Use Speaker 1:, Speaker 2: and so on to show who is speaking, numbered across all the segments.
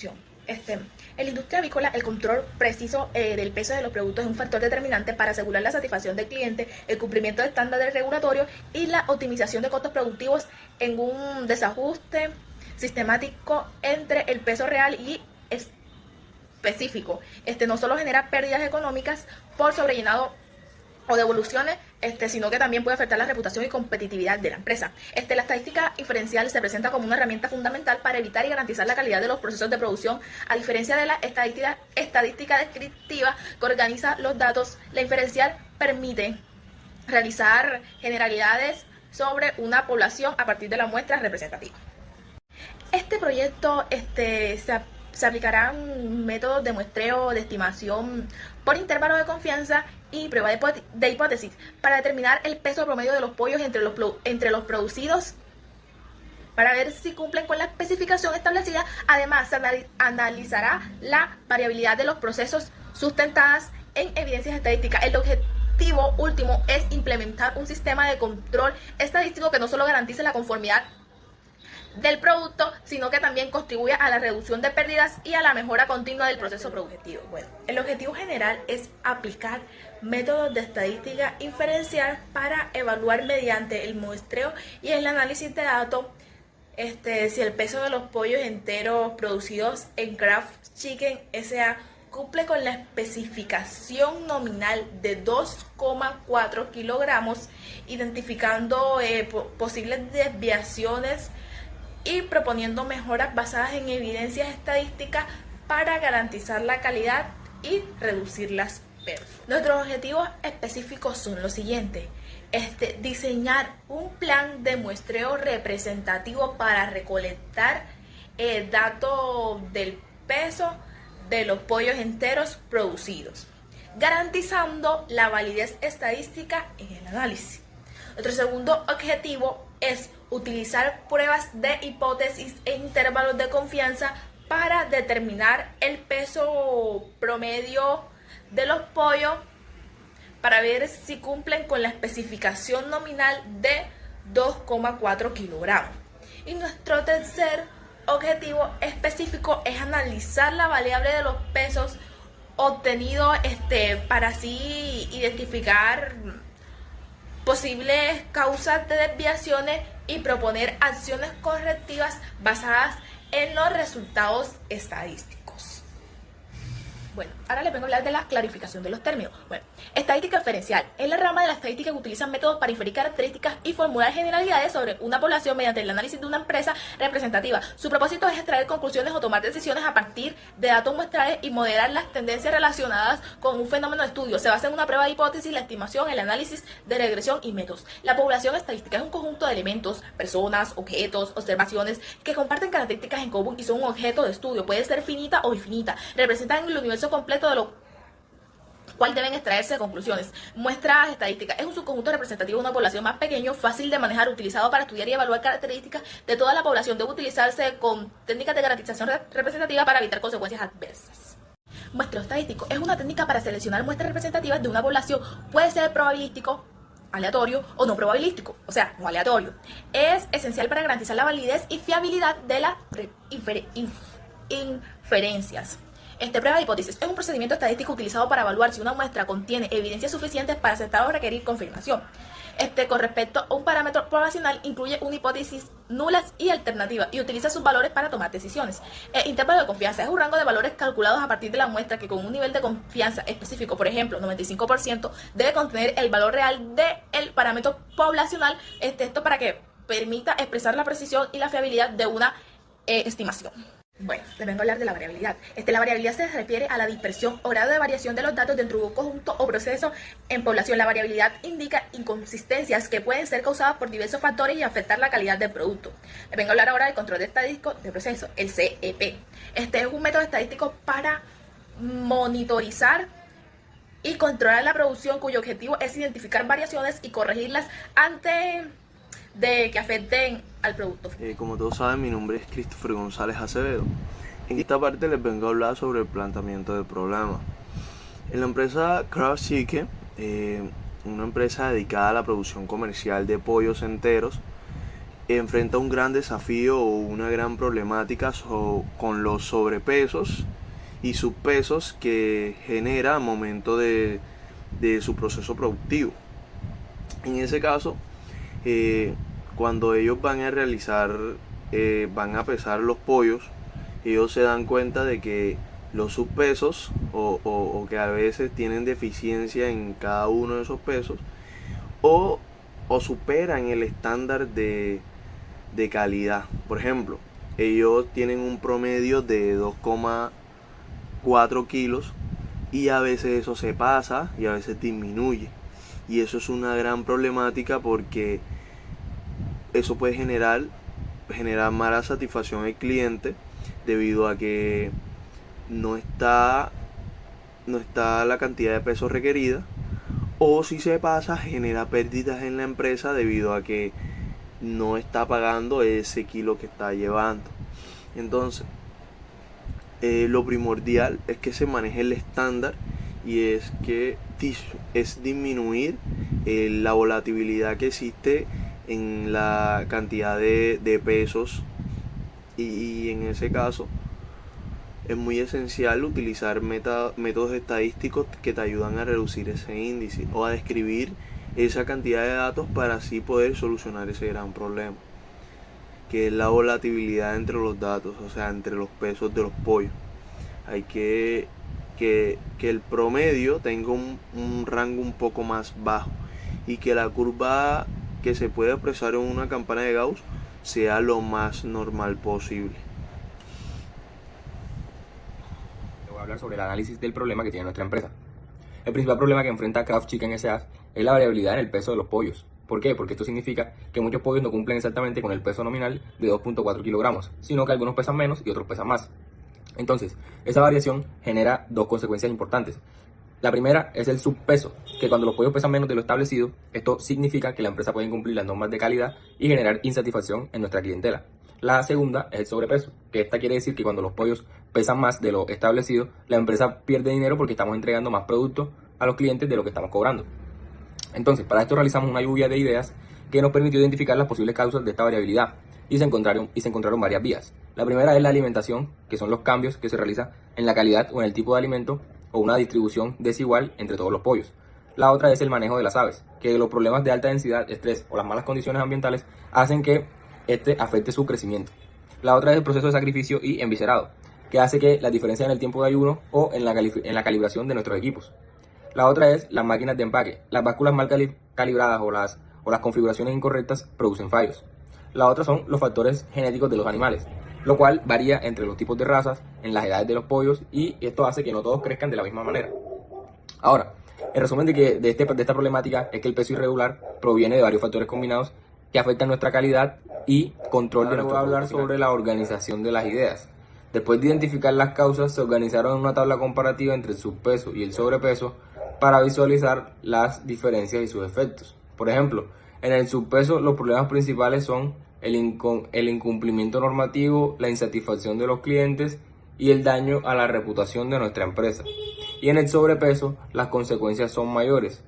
Speaker 1: producción. En la industria avícola, el control preciso del peso de los productos es un factor determinante para asegurar la satisfacción del cliente, el cumplimiento de estándares regulatorios y la optimización de costos productivos en un desajuste sistemático entre el peso real y específico. No solo genera pérdidas económicas por sobrellenado o devoluciones, sino que también puede afectar la reputación y competitividad de la empresa. La estadística inferencial se presenta como una herramienta fundamental para evitar y garantizar la calidad de los procesos de producción. A diferencia de la estadística descriptiva que organiza los datos, la inferencial permite realizar generalidades sobre una población a partir de la muestra representativa. Este proyecto se aplicarán métodos de muestreo, de estimación por intervalo de confianza y prueba de hipótesis para determinar el peso promedio de los pollos entre los producidos para ver si cumplen con la especificación establecida. Además, se analizará la variabilidad de los procesos sustentadas en evidencias estadísticas. El objetivo último es implementar un sistema de control estadístico que no solo garantice la conformidad del producto, sino que también contribuye a la reducción de pérdidas y a la mejora continua del proceso productivo. Bueno, el objetivo general es aplicar métodos de estadística inferencial para evaluar mediante el muestreo y el análisis de datos si el peso de los pollos enteros producidos en Kraft Chicken S.A. cumple con la especificación nominal de 2,4 kilogramos, identificando posibles desviaciones y proponiendo mejoras basadas en evidencias estadísticas para garantizar la calidad y reducir las pérdidas. Nuestros objetivos específicos son los siguientes: diseñar un plan de muestreo representativo para recolectar datos del peso de los pollos enteros producidos, garantizando la validez estadística en el análisis. Nuestro segundo objetivo es utilizar pruebas de hipótesis e intervalos de confianza para determinar el peso promedio de los pollos para ver si cumplen con la especificación nominal de 2,4 kilogramos. Y nuestro tercer objetivo específico es analizar la variable de los pesos obtenidos para así identificar posibles causas de desviaciones y proponer acciones correctivas basadas en los resultados estadísticos. Bueno, ahora les vengo a hablar de la clarificación de los términos. Bueno, estadística inferencial es la rama de la estadística que utiliza métodos para inferir características y formular generalidades sobre una población mediante el análisis de una empresa representativa. Su propósito es extraer conclusiones o tomar decisiones a partir de datos muestrales y modelar las tendencias relacionadas con un fenómeno de estudio. Se basa en una prueba de hipótesis, la estimación, el análisis de regresión y métodos. La población estadística es un conjunto de elementos, personas, objetos, observaciones que comparten características en común y son un objeto de estudio. Puede ser finita o infinita. Representan el universo completo de lo cual deben extraerse conclusiones. Muestras estadísticas es un subconjunto representativo de una población más pequeño, fácil de manejar, utilizado para estudiar y evaluar características de toda la población. Debe utilizarse con técnicas de garantización representativa para evitar consecuencias adversas. Muestreo estadístico es una técnica para seleccionar muestras representativas de una población. Puede ser probabilístico, aleatorio o no probabilístico, o sea, no aleatorio. Es esencial para garantizar la validez y fiabilidad de las inferencias. Prueba de hipótesis es un procedimiento estadístico utilizado para evaluar si una muestra contiene evidencias suficientes para aceptar o requerir confirmación. Con respecto a un parámetro poblacional, incluye una hipótesis nulas y alternativas y utiliza sus valores para tomar decisiones. Intervalo de confianza es un rango de valores calculados a partir de la muestra que con un nivel de confianza específico, por ejemplo, 95%, debe contener el valor real del parámetro poblacional. Esto para que permita expresar la precisión y la fiabilidad de una estimación. Bueno, les vengo a hablar de la variabilidad. La variabilidad se refiere a la dispersión o grado de variación de los datos dentro de un conjunto o proceso en población. La variabilidad indica inconsistencias que pueden ser causadas por diversos factores y afectar la calidad del producto. Les vengo a hablar ahora del control estadístico de proceso, el CEP. Es un método estadístico para monitorizar y controlar la producción, cuyo objetivo es identificar variaciones y corregirlas antes de que afecten al producto.
Speaker 2: Como todos saben, mi nombre es Christopher González Acevedo. En esta parte les vengo a hablar sobre el planteamiento del problema. En la empresa Kraft Chicken, una empresa dedicada a la producción comercial de pollos enteros, enfrenta un gran desafío o una gran problemática con los sobrepesos y subpesos que genera al momento de su proceso productivo. En ese caso, cuando ellos van a realizar, van a pesar los pollos, ellos se dan cuenta de que los subpesos o que a veces tienen deficiencia en cada uno de esos pesos o superan el estándar de calidad. Por ejemplo, ellos tienen un promedio de 2,4 kilos y a veces eso se pasa y a veces disminuye. Y eso es una gran problemática porque eso puede generar mala satisfacción al cliente debido a que no está la cantidad de peso requerida, o si se pasa genera pérdidas en la empresa debido a que no está pagando ese kilo que está llevando. Entonces, lo primordial es que se maneje el estándar y es disminuir la volatilidad que existe en la cantidad de pesos, y en ese caso es muy esencial utilizar métodos estadísticos que te ayudan a reducir ese índice o a describir esa cantidad de datos para así poder solucionar ese gran problema, que es la volatilidad entre los datos, o sea, entre los pesos de los pollos. Hay que el promedio tenga un rango un poco más bajo y que la curva que se puede expresar en una campana de Gauss sea lo más normal posible.
Speaker 3: Voy a hablar sobre el análisis del problema que tiene nuestra empresa. El principal problema que enfrenta Kraft Chicken S.A. es la variabilidad en el peso de los pollos. ¿Por qué? Porque esto significa que muchos pollos no cumplen exactamente con el peso nominal de 2.4 kilogramos, sino que algunos pesan menos y otros pesan más. Entonces, esa variación genera dos consecuencias importantes. La primera es el subpeso, que cuando los pollos pesan menos de lo establecido, esto significa que la empresa puede incumplir las normas de calidad y generar insatisfacción en nuestra clientela. La segunda es el sobrepeso, que esta quiere decir que cuando los pollos pesan más de lo establecido, la empresa pierde dinero porque estamos entregando más productos a los clientes de lo que estamos cobrando. Entonces, para esto realizamos una lluvia de ideas que nos permitió identificar las posibles causas de esta variabilidad y se encontraron varias vías. La primera es la alimentación, que son los cambios que se realizan en la calidad o en el tipo de alimento o una distribución desigual entre todos los pollos. La otra es el manejo de las aves, que los problemas de alta densidad, estrés o las malas condiciones ambientales hacen que este afecte su crecimiento. La otra es el proceso de sacrificio y enviscerado, que hace que la diferencia en el tiempo de ayuno o en la calibración de nuestros equipos. La otra es las máquinas de empaque. Las básculas mal calibradas o las configuraciones incorrectas producen fallos. La otra son los factores genéticos de los animales, lo cual varía entre los tipos de razas, en las edades de los pollos, y esto hace que no todos crezcan de la misma manera. Ahora, el resumen de esta problemática es que el peso irregular proviene de varios factores combinados que afectan nuestra calidad y control de nuestro producto. Ahora voy a hablar sobre la organización de las ideas. Después de identificar las causas, se organizaron en una tabla comparativa entre el subpeso y el sobrepeso para visualizar las diferencias y sus efectos. Por ejemplo, en el subpeso los problemas principales son el incumplimiento normativo, la insatisfacción de los clientes y el daño a la reputación de nuestra empresa. Y en el sobrepeso las consecuencias son mayores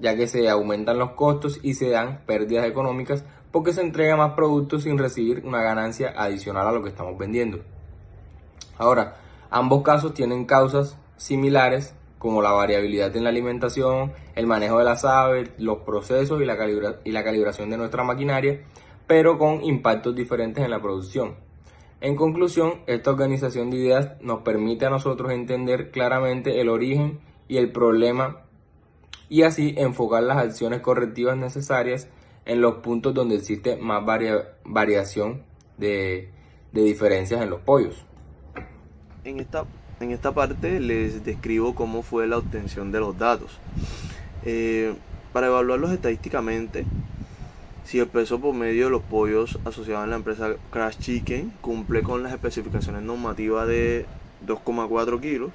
Speaker 3: ya que se aumentan los costos y se dan pérdidas económicas porque se entrega más productos sin recibir una ganancia adicional a lo que estamos vendiendo. Ahora, ambos casos tienen causas similares como la variabilidad en la alimentación, el manejo de las aves, los procesos y la calibración de nuestra maquinaria, pero con impactos diferentes en la producción. En conclusión, esta organización de ideas nos permite a nosotros entender claramente el origen y el problema y así enfocar las acciones correctivas necesarias en los puntos donde existe más variación de diferencias en los pollos.
Speaker 2: En esta parte les describo cómo fue la obtención de los datos. Para evaluarlos estadísticamente, si el peso promedio de los pollos asociados en la empresa Kraft Chicken cumple con las especificaciones normativas de 2,4 kilos,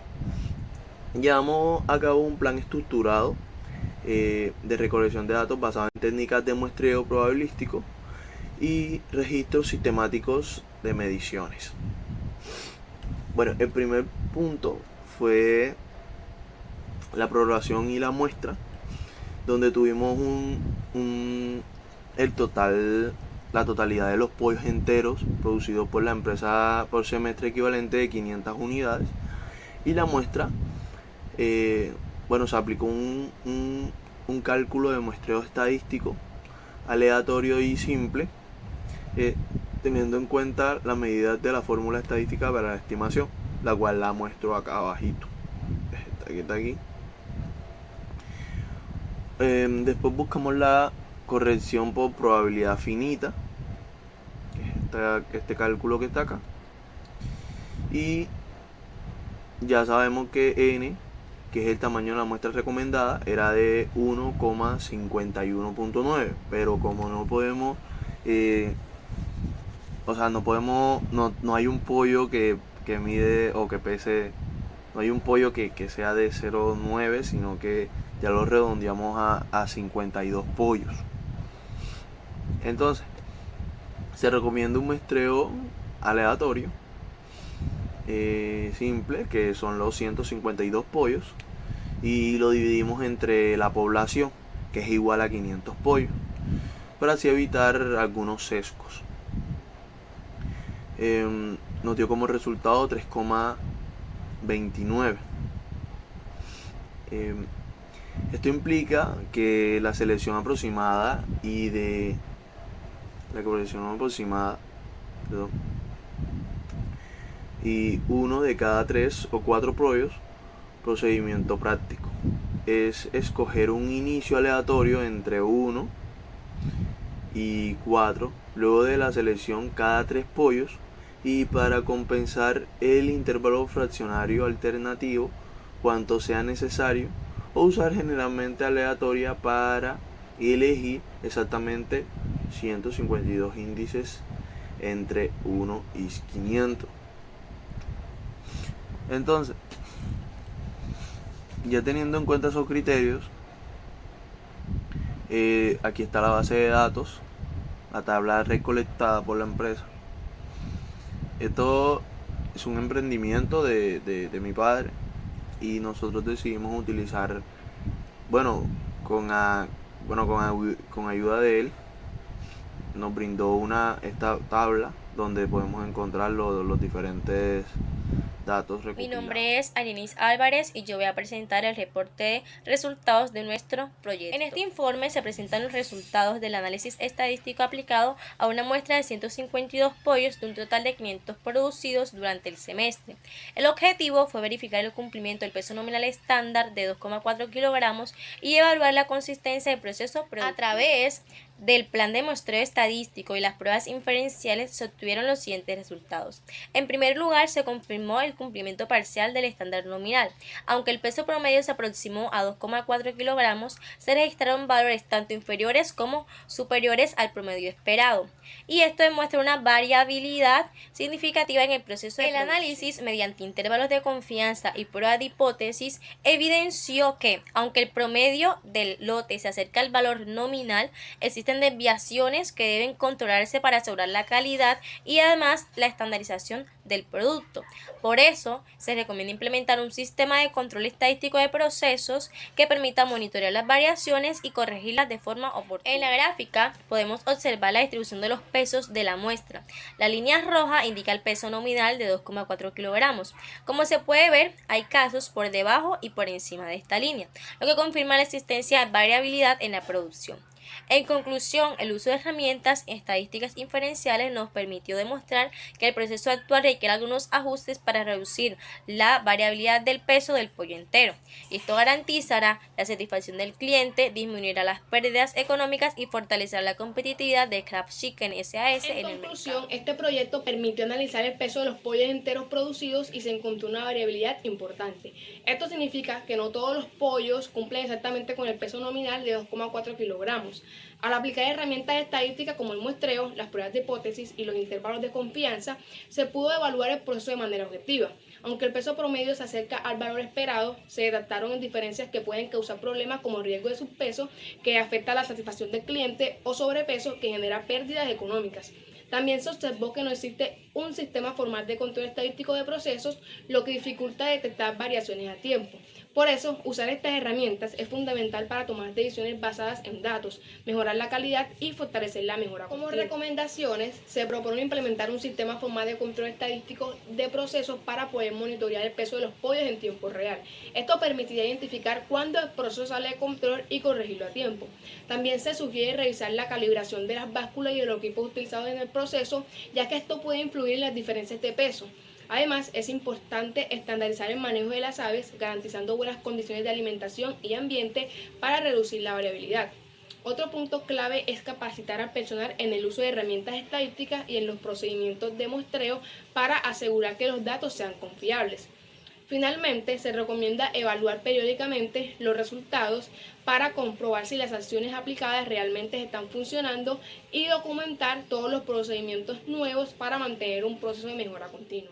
Speaker 2: llevamos a cabo un plan estructurado de recolección de datos basado en técnicas de muestreo probabilístico y registros sistemáticos de mediciones. Bueno, el primer punto fue la programación y la muestra, donde tuvimos la totalidad de los pollos enteros producidos por la empresa por semestre equivalente de 500 unidades. Y la muestra, se aplicó un cálculo de muestreo estadístico aleatorio y simple, teniendo en cuenta las medidas de la fórmula estadística para la estimación, la cual la muestro acá abajito. Está aquí. Después buscamos la corrección por probabilidad finita, que es este cálculo que está acá, y ya sabemos que n, que es el tamaño de la muestra recomendada, era de 1,51.9, pero como no podemos, no hay un pollo que mide o que pese, no hay un pollo que sea de 0,9, sino que ya lo redondeamos a 52 pollos. Entonces, se recomienda un muestreo aleatorio simple, que son los 152 pollos, y lo dividimos entre la población, que es igual a 500 pollos, para así evitar algunos sesgos. Nos dio como resultado 3,29. Esto implica que la selección aproximada y uno de cada 3 o 4 pollos, procedimiento práctico, es escoger un inicio aleatorio entre 1 y 4 luego de la selección cada 3 pollos, y para compensar el intervalo fraccionario alternativo cuanto sea necesario, o usar generalmente aleatoria para elegir exactamente 152 índices entre 1 y 500. Entonces, ya teniendo en cuenta esos criterios, aquí está la base de datos, la tabla recolectada por la empresa. Esto es un emprendimiento de mi padre, y nosotros decidimos utilizar, con ayuda de él, nos brindó esta tabla donde podemos encontrar los diferentes datos
Speaker 4: Mi
Speaker 2: recopilados.
Speaker 4: nombre es Arinis Álvarez y yo voy a presentar el reporte de resultados de nuestro proyecto. En este informe se presentan los resultados del análisis estadístico aplicado a una muestra de 152 pollos de un total de 500 producidos durante el semestre. El objetivo fue verificar el cumplimiento del peso nominal estándar de 2,4 kilogramos y evaluar la consistencia del proceso productivo. A través del plan de muestreo estadístico y las pruebas inferenciales se obtuvieron los siguientes resultados. En primer lugar, se confirmó el cumplimiento parcial del estándar nominal. Aunque el peso promedio se aproximó a 2,4 kilogramos, se registraron valores tanto inferiores como superiores al promedio esperado. Y esto demuestra una variabilidad significativa en el proceso de producción. El análisis, mediante intervalos de confianza y prueba de hipótesis, evidenció que, aunque el promedio del lote se acerca al valor nominal, existen desviaciones que deben controlarse para asegurar la calidad y además la estandarización del producto. Por eso, se recomienda implementar un sistema de control estadístico de procesos que permita monitorear las variaciones y corregirlas de forma oportuna. En la gráfica podemos observar la distribución de los pesos de la muestra. La línea roja indica el peso nominal de 2,4 kilogramos. Como se puede ver, hay casos por debajo y por encima de esta línea, lo que confirma la existencia de variabilidad en la producción. En conclusión, el uso de herramientas estadísticas inferenciales nos permitió demostrar que el proceso actual requiere algunos ajustes para reducir la variabilidad del peso del pollo entero. Esto garantizará la satisfacción del cliente, disminuirá las pérdidas económicas y fortalecerá la competitividad de Kraft Chicken SAS en el mercado.
Speaker 5: Este proyecto permitió analizar el peso de los pollos enteros producidos y se encontró una variabilidad importante. Esto significa que no todos los pollos cumplen exactamente con el peso nominal de 2,4 kilogramos. Al aplicar herramientas estadísticas como el muestreo, las pruebas de hipótesis y los intervalos de confianza, se pudo evaluar el proceso de manera objetiva. Aunque el peso promedio se acerca al valor esperado, se detectaron diferencias que pueden causar problemas como riesgo de subpeso, que afecta la satisfacción del cliente, o sobrepeso, que genera pérdidas económicas. También se observó que no existe un sistema formal de control estadístico de procesos, lo que dificulta detectar variaciones a tiempo. Por eso, usar estas herramientas es fundamental para tomar decisiones basadas en datos, mejorar la calidad y fortalecer la mejora continua. Como recomendaciones, se propone implementar un sistema formal de control estadístico de procesos para poder monitorear el peso de los pollos en tiempo real. Esto permitiría identificar cuándo el proceso sale de control y corregirlo a tiempo. También se sugiere revisar la calibración de las básculas y de los equipos utilizados en el proceso, ya que esto puede influir en las diferencias de peso. Además, es importante estandarizar el manejo de las aves, garantizando buenas condiciones de alimentación y ambiente para reducir la variabilidad. Otro punto clave es capacitar al personal en el uso de herramientas estadísticas y en los procedimientos de muestreo para asegurar que los datos sean confiables. Finalmente, se recomienda evaluar periódicamente los resultados para comprobar si las acciones aplicadas realmente están funcionando y documentar todos los procedimientos nuevos para mantener un proceso de mejora continua.